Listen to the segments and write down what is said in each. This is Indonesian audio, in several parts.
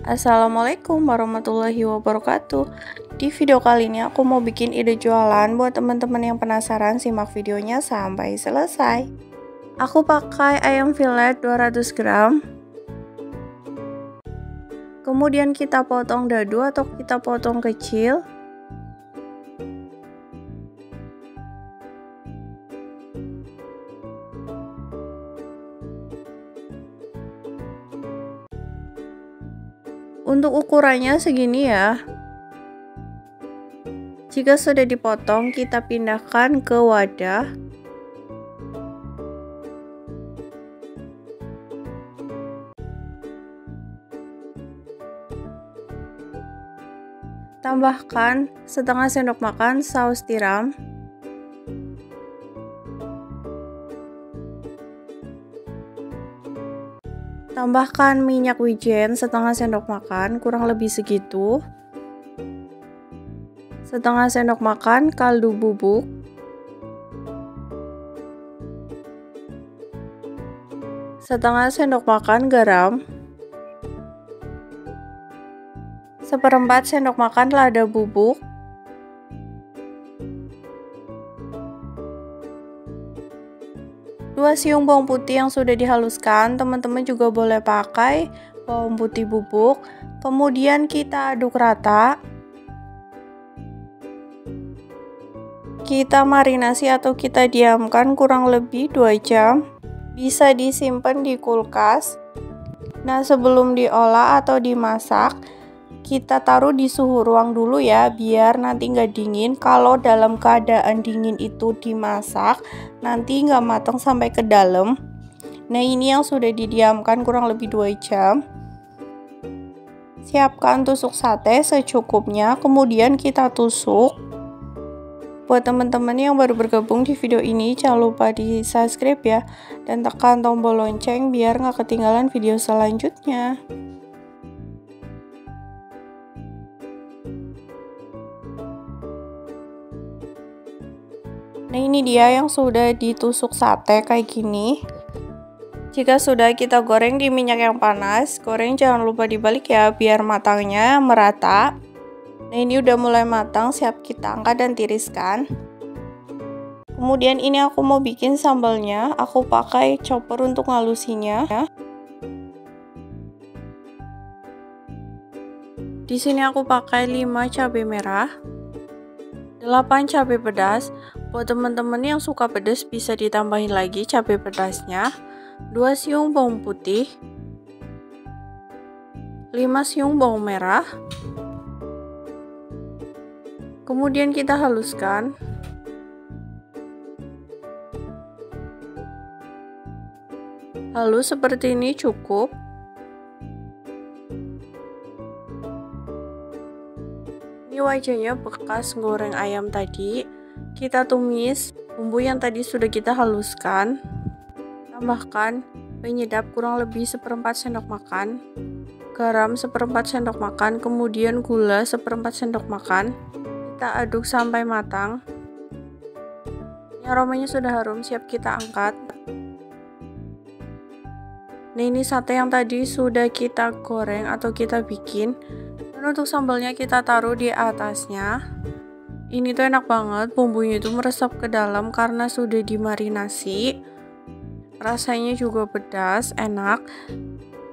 Assalamualaikum warahmatullahi wabarakatuh. Di video kali ini aku mau bikin ide jualan buat teman-teman yang penasaran, simak videonya sampai selesai. Aku pakai ayam fillet 200 gram. Kemudian kita potong dadu atau kita potong kecil. Untuk ukurannya segini ya. Jika sudah dipotong, kita pindahkan ke wadah. Tambahkan setengah sendok makan saus tiram. Tambahkan minyak wijen setengah sendok makan, kurang lebih segitu. Setengah sendok makan kaldu bubuk. Setengah sendok makan garam. Seperempat sendok makan lada bubuk. Dua siung bawang putih yang sudah dihaluskan, teman-teman juga boleh pakai bawang putih bubuk. Kemudian kita aduk rata. Kita marinasi atau kita diamkan kurang lebih 2 jam. Bisa disimpan di kulkas. Nah, sebelum diolah atau dimasak, kita taruh di suhu ruang dulu ya, biar nanti nggak dingin. Kalau dalam keadaan dingin itu dimasak, nanti nggak matang sampai ke dalam. Nah, ini yang sudah didiamkan kurang lebih 2 jam. Siapkan tusuk sate secukupnya, kemudian kita tusuk. Buat teman-teman yang baru bergabung di video ini, jangan lupa di subscribe ya, dan tekan tombol lonceng biar nggak ketinggalan video selanjutnya. Nah, ini dia yang sudah ditusuk sate kayak gini. Jika sudah, kita goreng di minyak yang panas. Goreng jangan lupa dibalik ya, biar matangnya merata. Nah, ini udah mulai matang, siap kita angkat dan tiriskan. Kemudian ini aku mau bikin sambalnya. Aku pakai chopper untuk ngalusinya. Di sini aku pakai 5 cabai merah, 8 cabai pedas. Buat teman-teman yang suka pedas bisa ditambahin lagi cabai pedasnya. 2 siung bawang putih, 5 siung bawang merah. Kemudian kita haluskan. Halus seperti ini cukup. Ini wajahnya bekas goreng ayam tadi. Kita tumis bumbu yang tadi sudah kita haluskan. Tambahkan penyedap kurang lebih seperempat sendok makan, garam seperempat sendok makan, kemudian gula seperempat sendok makan. Kita aduk sampai matang. Ini aromanya sudah harum, siap kita angkat. Nah, ini sate yang tadi sudah kita goreng atau kita bikin. Dan untuk sambalnya kita taruh di atasnya. Ini tuh enak banget, bumbunya itu meresap ke dalam karena sudah dimarinasi. Rasanya juga pedas, enak.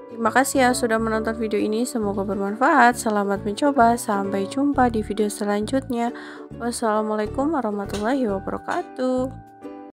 Terima kasih ya sudah menonton video ini, semoga bermanfaat. Selamat mencoba, sampai jumpa di video selanjutnya. Wassalamualaikum warahmatullahi wabarakatuh.